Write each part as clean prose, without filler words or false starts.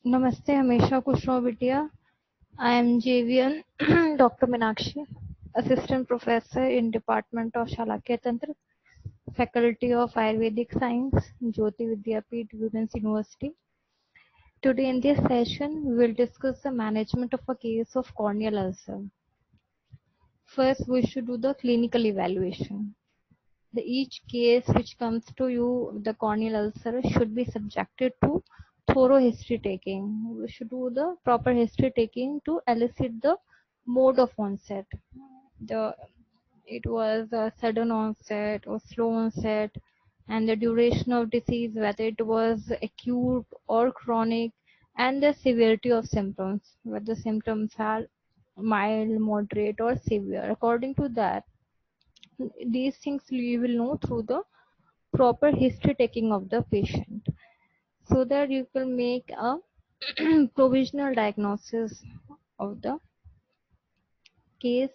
Namaste, Hamesha Kushro Bitia. I am JVN Dr. Minakshi, Assistant Professor in Department of Shalakya Tantra, Faculty of Ayurvedic Science, Jyoti Vidyapeeth, Women's University. Today in this session, we will discuss the management of a case of corneal ulcer. First, we should do the clinical evaluation. Each case which comes to you, the corneal ulcer, should be subjected to thorough history taking. We should do the proper history taking to elicit the mode of onset. The it was a sudden onset or slow onset, and the duration of disease, whether it was acute or chronic, and the severity of symptoms, whether symptoms are mild, moderate, or severe. According to that, these things you will know through the proper history taking of the patient, so that you can make a provisional diagnosis of the case.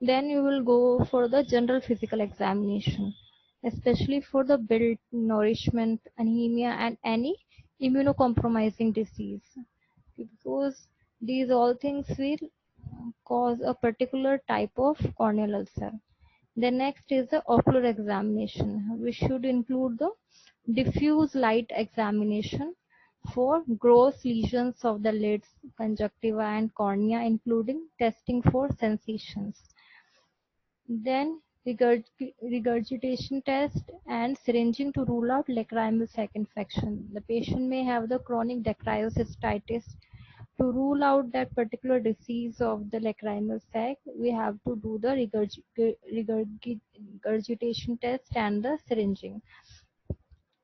Then you will go for the general physical examination, especially for the build, nourishment, anemia, and any immunocompromising disease, because these all things will cause a particular type of corneal ulcer. The next is the ocular examination. We should include the diffuse light examination for gross lesions of the lids, conjunctiva, and cornea, including testing for sensations. Then regurgitation test and syringing to rule out lacrimal sac infection. The patient may have the chronic dacryocystitis. To rule out that particular disease of the lacrimal sac, we have to do the regurgitation test and the syringing.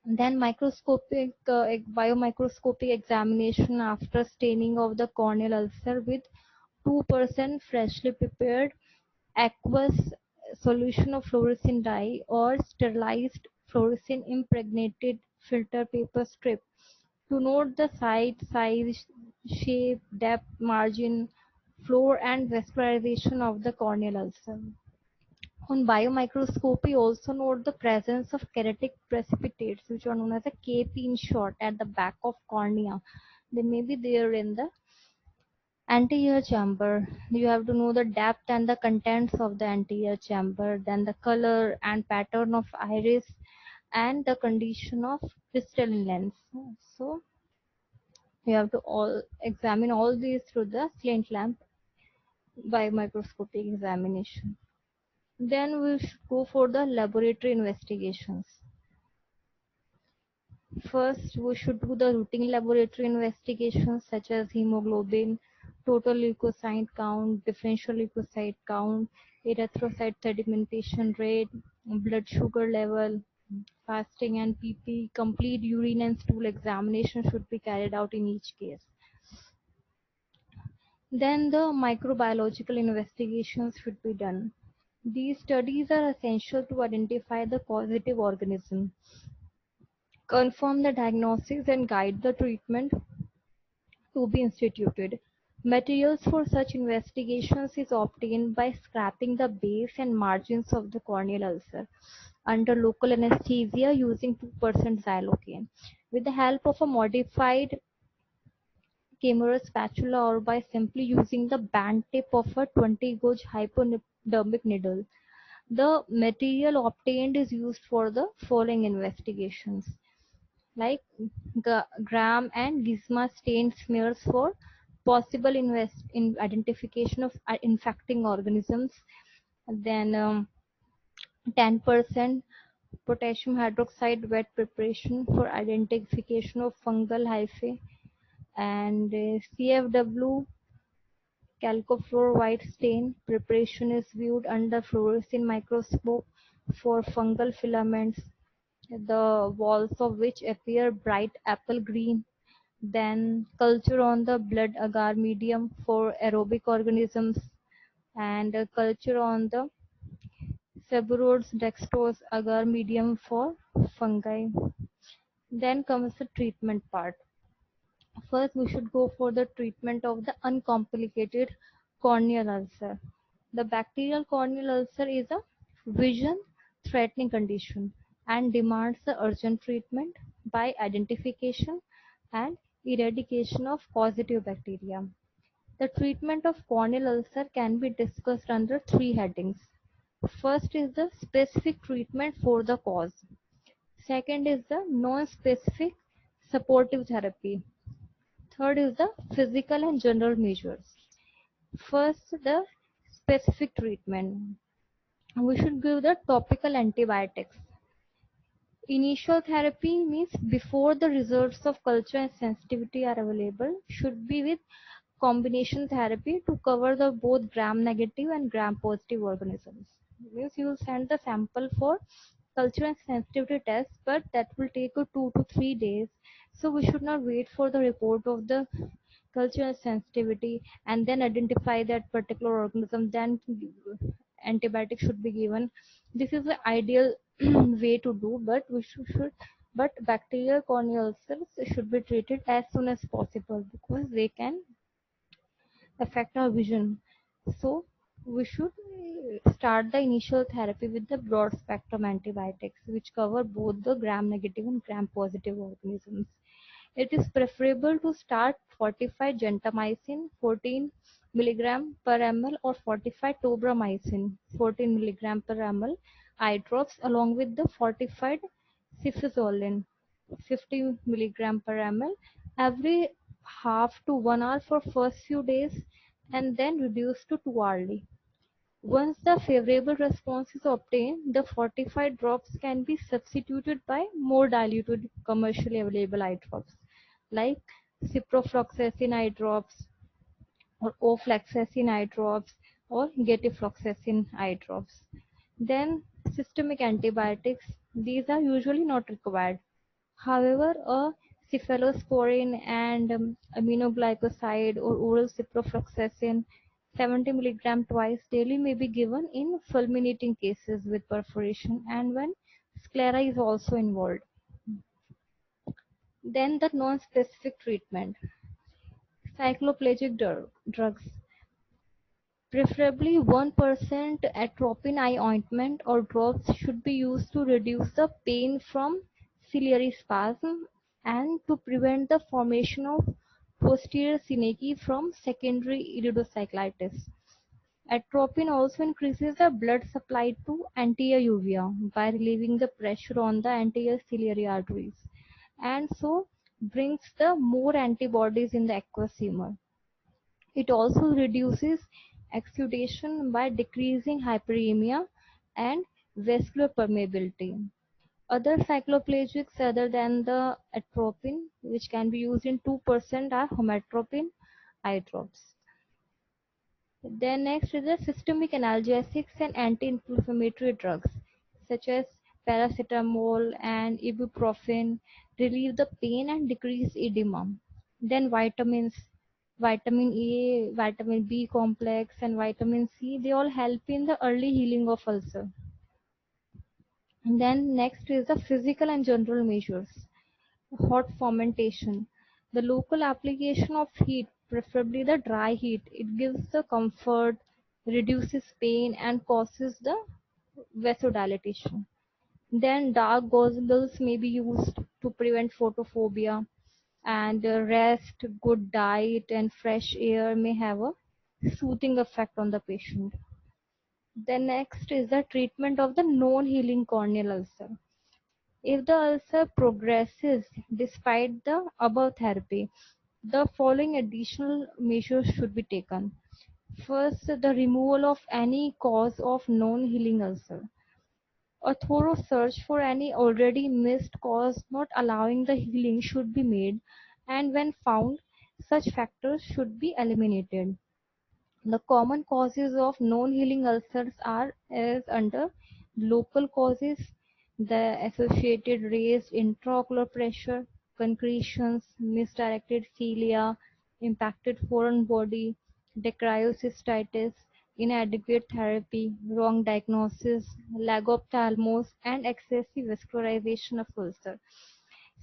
Then microscopic biomicroscopic examination after staining of the corneal ulcer with 2% freshly prepared aqueous solution of fluorescein dye or sterilized fluorescein impregnated filter paper strip to note the size, shape, depth, margin, floor, and vascularization of the corneal ulcer. On biomicroscopy, also note the presence of keratic precipitates, which are known as a KP in short, at the back of cornea. They may be there in the anterior chamber. You have to know the depth and the contents of the anterior chamber, then the color and pattern of iris, and the condition of crystalline lens. So you have to all examine all these through the slant lamp biomicroscopic examination. Then we should go for the laboratory investigations. First, we should do the routine laboratory investigations such as hemoglobin, total leukocyte count, differential leukocyte count, erythrocyte sedimentation rate, blood sugar level, fasting and PP. Complete urine and stool examination should be carried out in each case. Then the microbiological investigations should be done. These studies are essential to identify the causative organism, confirm the diagnosis, and guide the treatment to be instituted. Materials for such investigations is obtained by scraping the base and margins of the corneal ulcer under local anesthesia using 2% xylocaine. With the help of a modified Camera spatula or by simply using the band tip of a 20-gauge hypodermic needle. The material obtained is used for the following investigations, like gram and Gizma stain smears for possible identification of infecting organisms. Then 10% potassium hydroxide wet preparation for identification of fungal hyphae, and CFW chalcofluor white stain preparation is viewed under fluorescein microscope for fungal filaments, the walls of which appear bright apple green. Then culture on the blood agar medium for aerobic organisms, and culture on the Seborrhoeids dextrose agar medium for fungi. Then comes the treatment part. First, we should go for the treatment of the uncomplicated corneal ulcer. The bacterial corneal ulcer is a vision-threatening condition and demands the urgent treatment by identification and eradication of causative bacteria. The treatment of corneal ulcer can be discussed under three headings. First is the specific treatment for the cause. Second is the non-specific supportive therapy. Third is the physical and general measures. First, the specific treatment. We should give the topical antibiotics. Initial therapy means before the results of culture and sensitivity are available should be with combination therapy to cover the both gram-negative and gram-positive organisms. Means you will send the sample for culture and sensitivity test, but that will take 2 to 3 days. So we should not wait for the report of the culture and sensitivity and then identify that particular organism. Then antibiotic should be given. This is the ideal way to do, but but bacterial corneal ulcers should be treated as soon as possible because they can affect our vision. So we should start the initial therapy with the broad spectrum antibiotics, which cover both the gram-negative and gram-positive organisms. It is preferable to start fortified gentamicin 14 mg per ml or fortified tobramycin 14 mg per ml eye drops along with the fortified cefazolin 50 mg per ml every half to 1 hour for first few days and then reduce to 2 hourly. Once the favorable response is obtained, the fortified drops can be substituted by more diluted commercially available eye drops like ciprofloxacin eye drops or ofloxacin eye drops or getafloxacin eye drops. Then systemic antibiotics, these are usually not required. However, a cephalosporin and aminoglycoside or oral ciprofloxacin 70 mg twice daily may be given in fulminating cases with perforation and when sclera is also involved. Then the non-specific treatment. Cycloplegic drugs. Preferably 1% atropine eye ointment or drops should be used to reduce the pain from ciliary spasm and to prevent the formation of posterior synecdoche from secondary iridocyclitis. Atropine also increases the blood supply to anterior uvea by relieving the pressure on the anterior ciliary arteries and so brings the more antibodies in the aqueous humor. It also reduces exudation by decreasing hyperemia and vascular permeability. Other cycloplegics other than the atropine, which can be used in 2%, are homatropine eye drops. Then next is the systemic analgesics and anti-inflammatory drugs such as paracetamol and ibuprofen relieve the pain and decrease edema. Then vitamins, vitamin A, vitamin B complex and vitamin C, they all help in the early healing of ulcer. And then next is the physical and general measures. Hot fermentation. The local application of heat, preferably the dry heat, it gives the comfort, reduces pain and causes the vasodilatation. Then dark goggles may be used to prevent photophobia and rest, good diet and fresh air may have a soothing effect on the patient. Then next is the treatment of the non-healing corneal ulcer. If the ulcer progresses despite the above therapy, the following additional measures should be taken. First, the removal of any cause of non-healing ulcer. A thorough search for any already missed cause not allowing the healing should be made, and when found, such factors should be eliminated. The common causes of non-healing ulcers are as under local causes, the associated raised intraocular pressure, concretions, misdirected cilia, impacted foreign body, dacryocystitis, inadequate therapy, wrong diagnosis, lag of ophthalmos, and excessive vascularization of ulcer.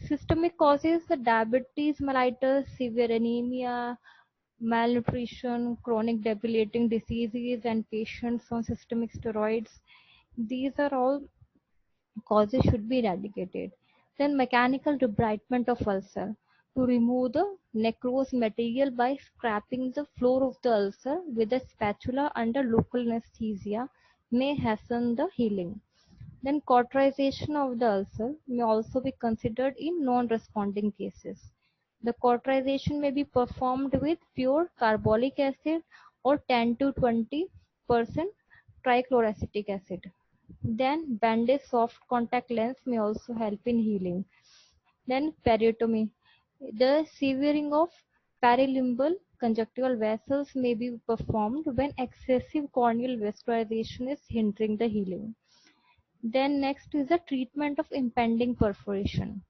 Systemic causes, the diabetes mellitus, severe anemia, malnutrition, chronic debilitating diseases, and patients on systemic steroids. These are all causes should be eradicated. Then mechanical debridement of ulcer. to remove the necrosed material by scraping the floor of the ulcer with a spatula under local anesthesia may hasten the healing. Then cauterization of the ulcer may also be considered in non-responding cases. The cauterization may be performed with pure carbolic acid or 10 to 20% trichloroacetic acid. Then bandage soft contact lens may also help in healing. Then periotomy. The severing of perilimbal conjunctival vessels may be performed when excessive corneal vascularization is hindering the healing. Then next is the treatment of impending perforation.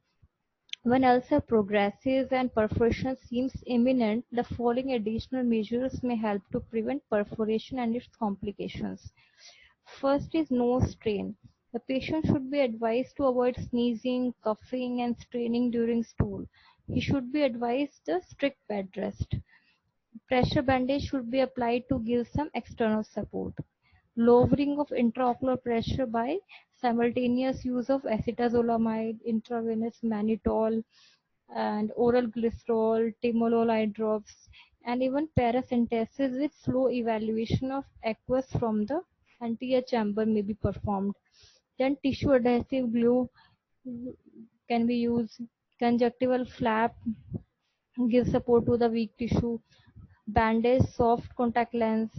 When ulcer progresses and perforation seems imminent, the following additional measures may help to prevent perforation and its complications. First is no strain. The patient should be advised to avoid sneezing, coughing, and straining during stool. He should be advised a strict bed rest. Pressure bandage should be applied to give some external support. Lowering of intraocular pressure by simultaneous use of acetazolamide, intravenous mannitol, and oral glycerol, timolol eye drops, and even paracentesis with slow evaluation of aqueous from the anterior chamber may be performed. Then tissue adhesive glue can be used. Conjunctival flap gives support to the weak tissue. Bandage, soft contact lens,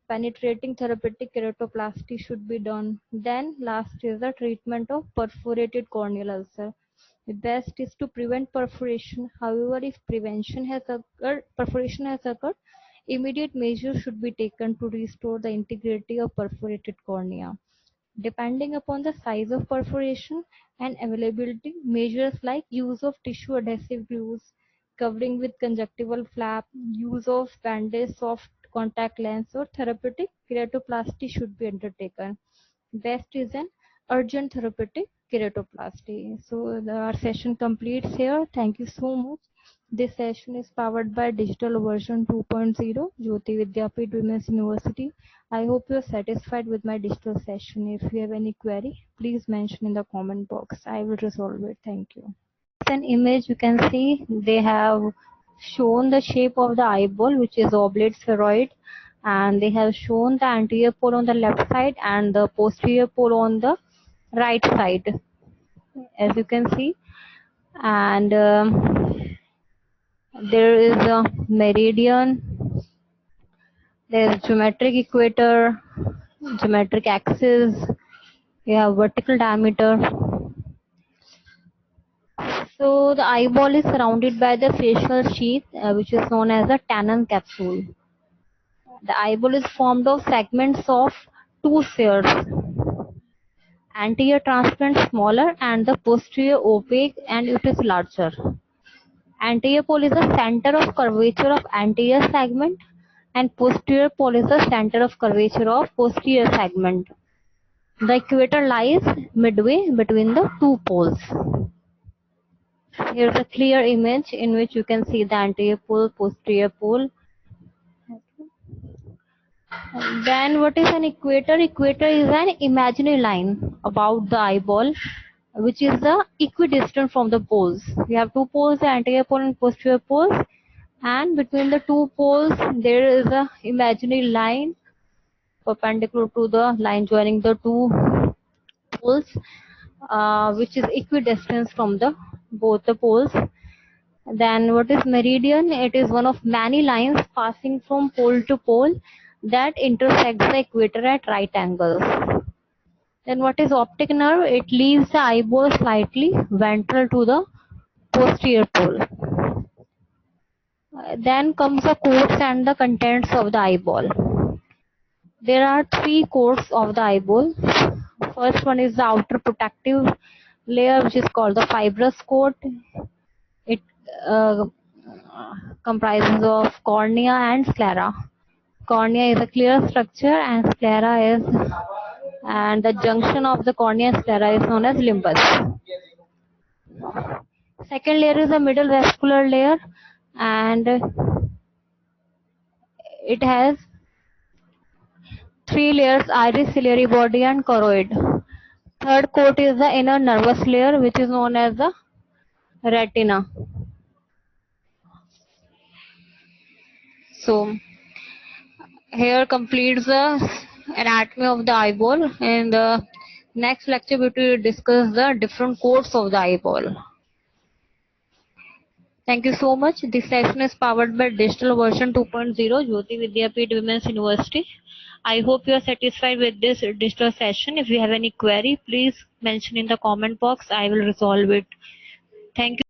penetrating therapeutic keratoplasty should be done. Then last is the treatment of perforated corneal ulcer. The best is to prevent perforation. However, if perforation has occurred, immediate measures should be taken to restore the integrity of perforated cornea. Depending upon the size of perforation and availability, measures like use of tissue adhesive glues, covering with conjunctival flap, use of bandage, soft contact lens, or therapeutic keratoplasty should be undertaken. Best is an urgent therapeutic keratoplasty. So our session completes here. Thank you so much. This session is powered by digital version 2.0, Jyoti Vidyapeeth Women's University. I hope you are satisfied with my digital session. If you have any query, please mention in the comment box. I will resolve it. Thank you. It's an image you can see. They have shown the shape of the eyeball, which is oblate spheroid, and they have shown the anterior pole on the left side and the posterior pole on the right side, as you can see. And there is a meridian, there is geometric equator, geometric axis, you have vertical diameter. So the eyeball is surrounded by the facial sheath, which is known as a Tannen capsule. The eyeball is formed of segments of two spheres, anterior transparent smaller and the posterior opaque, and it is larger. Anterior pole is the center of curvature of anterior segment and posterior pole is the center of curvature of posterior segment. The equator lies midway between the two poles. Here is a clear image in which you can see the anterior pole, posterior pole. Then what is an equator? Equator is an imaginary line about the eyeball, which is the equidistant from the poles. We have two poles, the anterior pole and posterior poles, and between the two poles there is a imaginary line perpendicular to the line joining the two poles, which is equidistant from the both the poles. Then what is meridian? It is one of many lines passing from pole to pole that intersects the equator at right angles. Then what is optic nerve? It leaves the eyeball slightly ventral to the posterior pole. Then comes the coats and the contents of the eyeball. There are three coats of the eyeball. First one is the outer protective layer, which is called the fibrous coat. It comprises of cornea and sclera. Cornea is a clear structure and the junction of the cornea and sclera is known as limbus. Second layer is the middle vascular layer, and it has three layers: iris, ciliary body, and choroid. Third coat is the inner nervous layer, which is known as the retina. So here completes the anatomy of the eyeball. In the next lecture, we will discuss the different codes of the eyeball. Thank you so much. This session is powered by Digital Version 2.0, Jyoti Vidyapeeth Women's University. I hope you are satisfied with this digital session. If you have any query, please mention in the comment box. I will resolve it. Thank you.